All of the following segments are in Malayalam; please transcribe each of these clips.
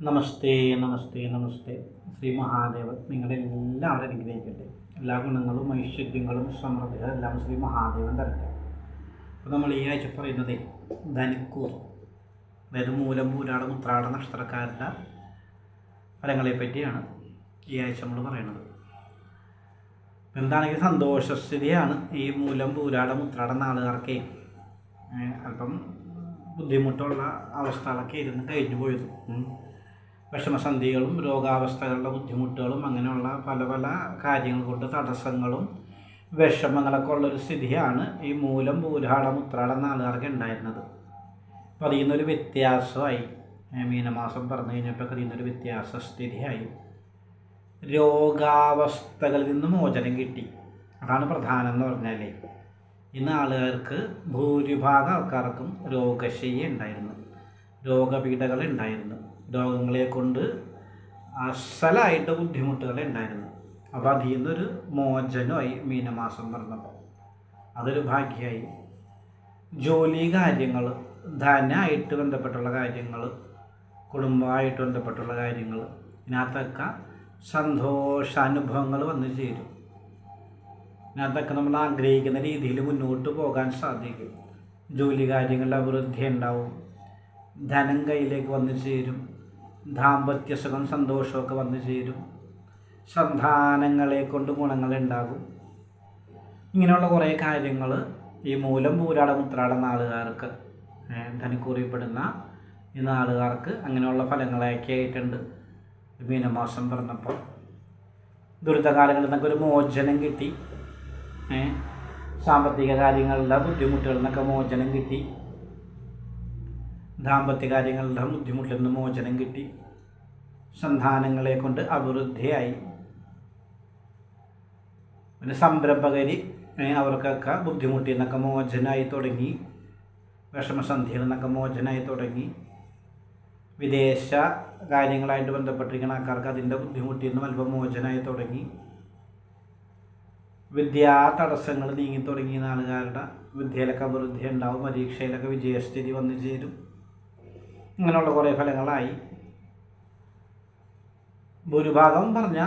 നമസ്തേ നമസ്തേ നമസ്തേ. ശ്രീ മഹാദേവൻ നിങ്ങളെല്ലാവരും അനുഗ്രഹിക്കട്ടെ. എല്ലാ ഗുണങ്ങളും ഐശ്വര്യങ്ങളും സമൃദ്ധികളും എല്ലാം ശ്രീ മഹാദേവൻ തരട്ടെ. അപ്പോൾ നമ്മൾ ഈ ആഴ്ച പറയുന്നത് ധനുക്കൂർ, അതായത് മൂലം, പൂരാടം, ഉത്രാട നക്ഷത്രക്കാരുടെ ഫലങ്ങളെ പറ്റിയാണ് ഈ ആഴ്ച നമ്മൾ പറയുന്നത്. എന്താണെങ്കിൽ സന്തോഷസ്ഥിതിയാണ് ഈ മൂലം, പൂരാടം, ഉത്രാടം നാളുകാർക്ക് അല്പം ബുദ്ധിമുട്ടുള്ള അവസ്ഥകളൊക്കെ ഇരുന്ന് കഴിഞ്ഞു പോയത്. വിഷമസന്ധികളും രോഗാവസ്ഥകളുടെ ബുദ്ധിമുട്ടുകളും അങ്ങനെയുള്ള പല പല കാര്യങ്ങൾ കൊണ്ട് തടസ്സങ്ങളും വിഷമങ്ങളൊക്കെ ഉള്ളൊരു സ്ഥിതിയാണ് ഈ മൂലം, പൂരാടം, ഉത്രാടം നാളുകാർക്ക് ഉണ്ടായിരുന്നത്. അപ്പോൾ അതിൽ നിന്നൊരു വ്യത്യാസമായി മീനമാസം പറഞ്ഞു കഴിഞ്ഞപ്പോൾ അതിൽ നിന്നൊരു വ്യത്യാസ സ്ഥിതിയായി. രോഗാവസ്ഥകളിൽ നിന്ന് മോചനം കിട്ടി. അതാണ് പ്രധാനം എന്ന് പറഞ്ഞാൽ ഇന്ന് ആളുകാർക്ക് ഭൂരിഭാഗം ആൾക്കാർക്കും രോഗശയ്യ ഉണ്ടായിരുന്നു, രോഗപീഠകൾ ഉണ്ടായിരുന്നു, രോഗങ്ങളെ കൊണ്ട് അസലായിട്ട് ബുദ്ധിമുട്ടുകൾ ഉണ്ടായിരുന്നു. അപ്പോൾ അതിൽ നിന്നൊരു മോചനമായി മീനമാസം പറഞ്ഞപ്പോൾ അതൊരു ഭാഗ്യമായി. ജോലി കാര്യങ്ങൾ, ധനമായിട്ട് ബന്ധപ്പെട്ടുള്ള കാര്യങ്ങൾ, കുടുംബമായിട്ട് ബന്ധപ്പെട്ടുള്ള കാര്യങ്ങൾ, ഇതിനകത്തൊക്കെ സന്തോഷാനുഭവങ്ങൾ വന്നു ചേരും. ഇതിനകത്തൊക്കെ നമ്മൾ ആഗ്രഹിക്കുന്ന രീതിയിൽ മുന്നോട്ട് പോകാൻ സാധിക്കും. ജോലി കാര്യങ്ങളിൽ അഭിവൃദ്ധി ഉണ്ടാവും, ധനം കയ്യിലേക്ക് വന്നു ചേരും, ദാമ്പത്യ സുഖം സന്തോഷമൊക്കെ വന്നു ചേരും, സന്താനങ്ങളെ കൊണ്ട് ഗുണങ്ങളുണ്ടാകും. ഇങ്ങനെയുള്ള കുറേ കാര്യങ്ങൾ ഈ മൂലം, പൂരാടം, ഉത്രാടം നാളുകാർക്ക്, ധനുക്കൂറിൽപ്പെടുന്ന ഈ നാളുകാർക്ക് അങ്ങനെയുള്ള ഫലങ്ങളൊക്കെ ആയിട്ടുണ്ട്. മീനമാസം പറഞ്ഞപ്പോൾ ദുരിതകാലങ്ങളിൽ നിന്നൊക്കെ ഒരു മോചനം കിട്ടി, സാമ്പത്തിക കാര്യങ്ങളുടെ ബുദ്ധിമുട്ടുകളിൽ നിന്നൊക്കെ മോചനം കിട്ടി, ദാമ്പത്യ കാര്യങ്ങളുടെ ബുദ്ധിമുട്ടിൽ നിന്ന് മോചനം കിട്ടി, സന്താനങ്ങളെ കൊണ്ട് അഭിവൃദ്ധിയായി. പിന്നെ സംരംഭകരി അവർക്കൊക്കെ ബുദ്ധിമുട്ടിൽ നിന്നൊക്കെ മോചനമായി തുടങ്ങി, വിഷമസന്ധിയിൽ നിന്നൊക്കെ മോചനമായി തുടങ്ങി. വിദേശ കാര്യങ്ങളായിട്ട് ബന്ധപ്പെട്ടിരിക്കുന്ന ആൾക്കാർക്ക് അതിൻ്റെ ബുദ്ധിമുട്ടിൽ നിന്നും അല്പം മോചനമായി തുടങ്ങി. വിദ്യാ തടസ്സങ്ങൾ നീങ്ങി തുടങ്ങിയ ആളുകാരുടെ വിദ്യയിലൊക്കെ അഭിവൃദ്ധി ഉണ്ടാവും, പരീക്ഷയിലൊക്കെ വിജയസ്ഥിതി വന്നു ചേരും. അങ്ങനെയുള്ള കുറേ ഫലങ്ങളായി. ഭൂരിഭാഗം പറഞ്ഞ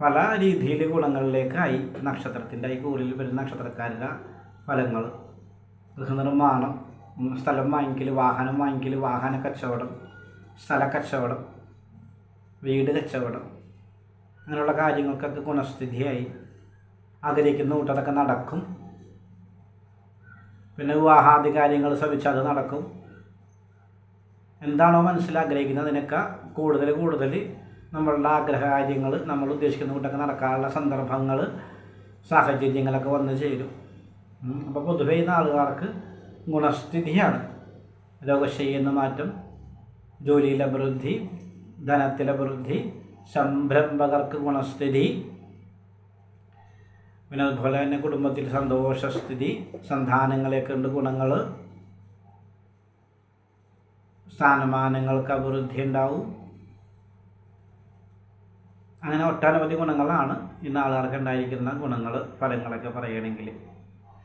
പല രീതിയിൽ ഗുണങ്ങളിലേക്കായി നക്ഷത്രത്തിൻ്റെ ഈ കൂറിൽ വരുന്ന നക്ഷത്രക്കാരുടെ ഫലങ്ങൾ. ഗൃഹനിർമ്മാണം, സ്ഥലം വാങ്ങിക്കൽ, വാഹനം വാങ്ങിക്കൽ, വാഹന കച്ചവടം, സ്ഥല കച്ചവടം, വീട് കച്ചവടം, അങ്ങനെയുള്ള കാര്യങ്ങൾക്കൊക്കെ ഗുണസ്ഥിതിയായി. ആഗ്രഹിക്കുന്ന കൂട്ടതൊക്കെ നടക്കും. പിന്നെ വിവാഹാദി കാര്യങ്ങൾ ശ്രമിച്ചാൽ അത് നടക്കും. എന്താണോ മനസ്സിലാഗ്രഹിക്കുന്നത് അതിനൊക്കെ കൂടുതൽ നമ്മളുടെ ആഗ്രഹകാര്യങ്ങൾ, നമ്മൾ ഉദ്ദേശിക്കുന്ന കൂട്ടൊക്കെ നടക്കാനുള്ള സന്ദർഭങ്ങൾ, സാഹചര്യങ്ങളൊക്കെ വന്നു ചേരും. അപ്പോൾ പൊതുവേ ഈ നാളുകാർക്ക് ഗുണസ്ഥിതിയാണ്. രോഗശയ്യിൽ നിന്ന് മാറ്റം, ജോലിയിലെ അഭിവൃദ്ധി, ധനത്തിലെ അഭിവൃദ്ധി, സംരംഭകർക്ക് ഗുണസ്ഥിതി, പിന്നെ അതുപോലെ തന്നെ കുടുംബത്തിൽ സന്തോഷസ്ഥിതി, സന്താനങ്ങളെ കൊണ്ട് ഗുണങ്ങൾ, സ്ഥാനമാനങ്ങൾക്ക് അഭിവൃദ്ധി ഉണ്ടാവും. അങ്ങനെ ഒട്ടനവധി ഗുണങ്ങളാണ് ഇന്ന് ആളുകാർക്ക് ഉണ്ടായിരിക്കുന്ന ഗുണങ്ങൾ, ഫലങ്ങളൊക്കെ പറയുകയാണെങ്കിൽ.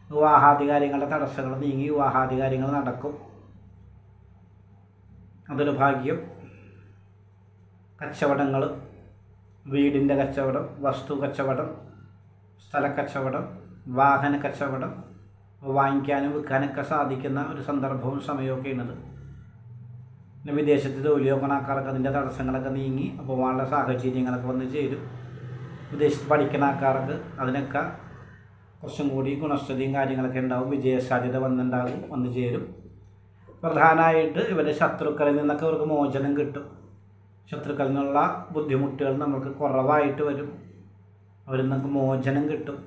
വിവാഹാധികാരികളുടെ തടസ്സങ്ങൾ നീങ്ങി വിവാഹാധികാരികൾ നടക്കും, അതൊരു ഭാഗ്യം. കച്ചവടങ്ങൾ, വീടിൻ്റെ കച്ചവടം, വസ്തു കച്ചവടം, സ്ഥലക്കച്ചവടം, വാഹന കച്ചവടം, വാങ്ങിക്കാനും വിൽക്കാനൊക്കെ സാധിക്കുന്ന ഒരു സന്ദർഭവും സമയമൊക്കെ ഉള്ളത്. പിന്നെ വിദേശത്ത് ജോലി നോക്കണ അതിൻ്റെ തടസ്സങ്ങളൊക്കെ നീങ്ങി പോകാനുള്ള സാഹചര്യങ്ങളൊക്കെ വന്ന് ചേരും. വിദേശത്ത് പഠിക്കുന്ന ആൾക്കാർക്ക് അതിനൊക്കെ കുറച്ചും കൂടി ഗുണസ്ഥിതിയും കാര്യങ്ങളൊക്കെ ഉണ്ടാവും, വിജയസാധ്യത വന്നു ചേരും. പ്രധാനമായിട്ട് ഇവരുടെ ശത്രുക്കളിൽ നിന്നൊക്കെ അവർക്ക് മോചനം കിട്ടും. ശത്രുക്കളിൽ നിന്നുള്ള ബുദ്ധിമുട്ടുകൾ നമുക്ക് കുറവായിട്ട് വരും, അവരിൽ നിന്നൊക്കെ മോചനം കിട്ടും.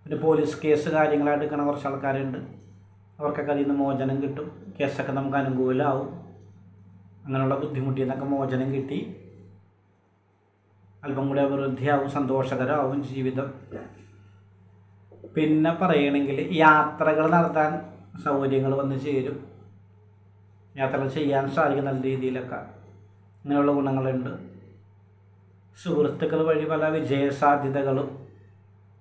പിന്നെ പോലീസ് കേസ് കാര്യങ്ങളായിട്ട് എടുക്കുന്ന കുറച്ച് ആൾക്കാരുണ്ട്, അവർക്കൊക്കെ അതിൽ നിന്ന് മോചനം കിട്ടും, കേസൊക്കെ നമുക്ക് അനുകൂലമാവും. അങ്ങനെയുള്ള ബുദ്ധിമുട്ടിൽ നിന്നൊക്കെ മോചനം കിട്ടി, അല്പം കൂടി അഭിവൃദ്ധിയാവും, സന്തോഷകരമാവും ജീവിതം. പിന്നെ പറയണമെങ്കിൽ യാത്രകൾ നടത്താൻ സൗകര്യങ്ങൾ വന്ന് ചേരും, യാത്രകൾ ചെയ്യാൻ സാധിക്കും നല്ല രീതിയിലൊക്കെ, അങ്ങനെയുള്ള ഗുണങ്ങളുണ്ട്. സുഹൃത്തുക്കൾ വഴി പല വിജയസാധ്യതകളും,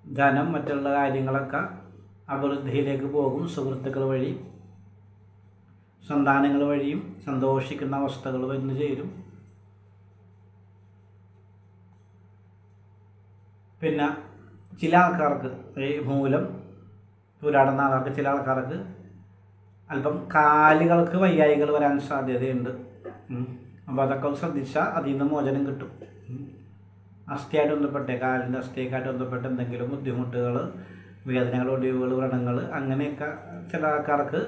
ധനം, മറ്റുള്ള കാര്യങ്ങളൊക്കെ അഭിവൃദ്ധിയിലേക്ക് പോകും സുഹൃത്തുക്കൾ വഴി. സന്താനങ്ങൾ വഴിയും സന്തോഷിക്കുന്ന അവസ്ഥകൾ വന്നു ചേരും. പിന്നെ ചില ആൾക്കാർക്ക് ഈ മൂലം പുരാടുന്ന ആൾക്കാർക്ക് ചില ആൾക്കാർക്ക് അല്പം കാലുകൾക്ക് വയ്യായികൾ വരാൻ സാധ്യതയുണ്ട്. അപ്പോൾ അതൊക്കെ ശ്രദ്ധിച്ചാൽ അതിൽ നിന്ന് മോചനം കിട്ടും. അസ്ഥിയായിട്ട് ബന്ധപ്പെട്ട കാലിൻ്റെ അസ്ഥിയൊക്കെയായിട്ട് ബന്ധപ്പെട്ട എന്തെങ്കിലും ബുദ്ധിമുട്ടുകൾ, വേദനകൾ, ഒടിവുകൾ, വ്രണങ്ങൾ അങ്ങനെയൊക്കെ ചില ആൾക്കാർക്ക്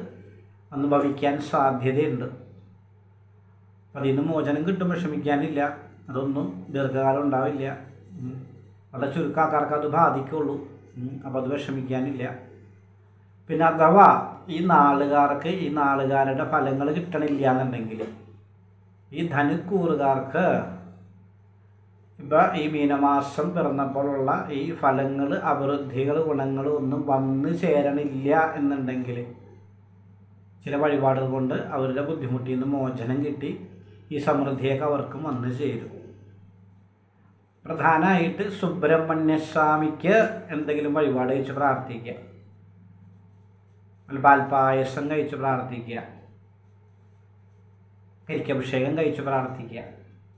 അനുഭവിക്കാൻ സാധ്യതയുണ്ട്. അതിൽ നിന്ന് മോചനം കിട്ടും, വിഷമിക്കാനില്ല. അതൊന്നും ദീർഘകാലം ഉണ്ടാവില്ല. വളരെ ചുരുക്കം ആൾക്കാർക്ക് അത് ബാധിക്കുള്ളൂ. അപ്പോൾ അത് വിഷമിക്കാനില്ല. പിന്നെ അഥവാ ഈ നാളുകാർക്ക് ഈ നാളുകാരുടെ ഫലങ്ങൾ കിട്ടണില്ല എന്നുണ്ടെങ്കിൽ ഈ ധനുക്കൂറുകാർക്ക് ഇപ്പം ഈ മീനമാസം പിറന്നപ്പോഴുള്ള ഈ ഫലങ്ങൾ, അഭിവൃദ്ധികൾ, ഗുണങ്ങൾ ഒന്നും വന്നു ചേരണില്ല എന്നുണ്ടെങ്കിൽ ചില വഴിപാടുകൾ കൊണ്ട് അവരുടെ ബുദ്ധിമുട്ടിൽ നിന്ന് മോചനം കിട്ടി ഈ സമൃദ്ധിയൊക്കെ അവർക്കും വന്നു ചേരും. പ്രധാനമായിട്ട് സുബ്രഹ്മണ്യസ്വാമിക്ക് എന്തെങ്കിലും വഴിപാട് കഴിച്ച് പ്രാർത്ഥിക്കുക, പാൽപ്പായസം കഴിച്ച് പ്രാർത്ഥിക്കുക, കരിക്കഭിഷേകം കഴിച്ച് പ്രാർത്ഥിക്കുക.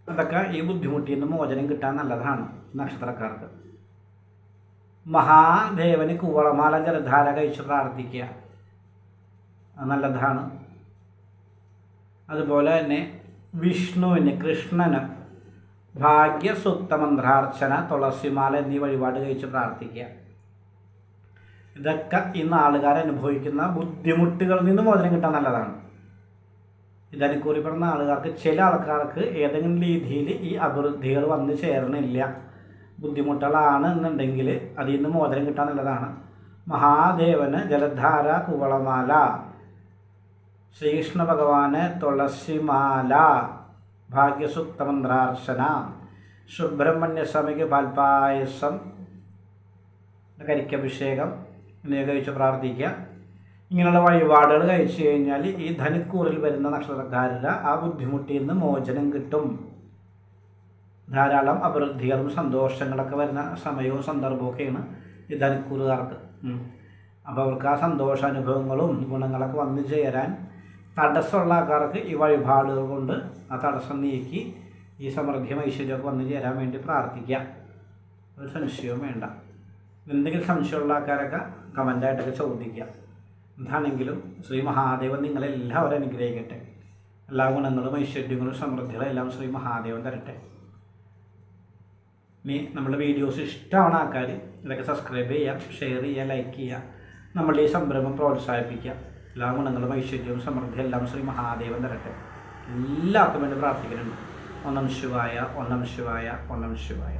അതൊക്കെ ഈ ബുദ്ധിമുട്ടിൽ നിന്ന് മോചനം കിട്ടാൻ നല്ലതാണ് നക്ഷത്രക്കാർക്ക്. മഹാദേവന് കൂവളമാല ജലധാര കഴിച്ച് പ്രാർത്ഥിക്കുക, അത് നല്ലതാണ്. അതുപോലെ തന്നെ വിഷ്ണുവിന്, കൃഷ്ണന് ഭാഗ്യസൂക്തമന്ത്രാർച്ചന, തുളസിമാല എന്നീ വഴിപാട് കഴിച്ച് പ്രാർത്ഥിക്കുക. ഇതൊക്കെ ഈ നാളുകാർ അനുഭവിക്കുന്ന ബുദ്ധിമുട്ടുകളിൽ നിന്ന് മോചനം കിട്ടാൻ നല്ലതാണ്. ഇതനുകൂലി പറഞ്ഞ ആളുകാർക്ക്, ചില ആൾക്കാർക്ക് ഏതെങ്കിലും രീതിയിൽ ഈ അഭിവൃദ്ധികൾ വന്നു ചേർന്നില്ല, ബുദ്ധിമുട്ടുകളാണ് എന്നുണ്ടെങ്കിൽ അതിൽ നിന്ന് മോചനം കിട്ടാൻ നല്ലതാണ്. മഹാദേവന് ജലധാര, കുവളമാല, ശ്രീകൃഷ്ണ ഭഗവാന് തുളസിമാല, ഭാഗ്യസൂക്തമന്ത്രാർച്ചന, സുബ്രഹ്മണ്യസ്വാമിക്ക് പാൽപ്പായസം, കരിക്കഭിഷേകം എന്നിവ കഴിച്ച് പ്രാർത്ഥിക്കുക. ഇങ്ങനെയുള്ള വഴിപാടുകൾ കഴിച്ചു കഴിഞ്ഞാൽ ഈ ധനുക്കൂറിൽ വരുന്ന നക്ഷത്രക്കാരുടെ ആ ബുദ്ധിമുട്ടിൽ നിന്ന് മോചനം കിട്ടും. ധാരാളം അഭിവൃദ്ധികളും സന്തോഷങ്ങളൊക്കെ വരുന്ന സമയവും സന്ദർഭമൊക്കെയാണ് ഈ ധനുക്കൂറുകാർക്ക്. അപ്പോൾ അവർക്ക് ആ സന്തോഷാനുഭവങ്ങളും ഗുണങ്ങളൊക്കെ വന്നു ചേരാൻ തടസ്സമുള്ള ആൾക്കാർക്ക് ഈ വഴിപാടുകൾ കൊണ്ട് ആ തടസ്സം നീക്കി ഈ സമൃദ്ധിയും ഐശ്വര്യമൊക്കെ വന്നു ചേരാൻ വേണ്ടി പ്രാർത്ഥിക്കുക. ഒരു സംശയവും വേണ്ട. എന്തെങ്കിലും സംശയമുള്ള ആൾക്കാരൊക്കെ കമൻ്റായിട്ടൊക്കെ ചോദിക്കുക. എന്താണെങ്കിലും ശ്രീ മഹാദേവൻ നിങ്ങളെല്ലാവരും അനുഗ്രഹിക്കട്ടെ. എല്ലാ ഗുണങ്ങളും ഐശ്വര്യങ്ങളും സമൃദ്ധികളും എല്ലാം ശ്രീ മഹാദേവൻ തരട്ടെ. ഇനി നമ്മുടെ വീഡിയോസ് ഇഷ്ടമാണ് ആൾക്കാർ ഇതൊക്കെ സബ്സ്ക്രൈബ് ചെയ്യുക, ഷെയർ ചെയ്യുക, ലൈക്ക് ചെയ്യുക. നമ്മൾ ഈ സംരംഭം പ്രോത്സാഹിപ്പിക്കുക. എല്ലാ ഗുണങ്ങളും ഐശ്വര്യവും സമൃദ്ധിയും എല്ലാം ശ്രീ മഹാദേവൻ തരട്ടെ. എല്ലാവർക്കും വേണ്ടി പ്രാർത്ഥിക്കുന്നുണ്ട്. ഓം നമഃ ശിവായ, ഓം നമഃ ശിവായ, ഓം നമഃ ശിവായ.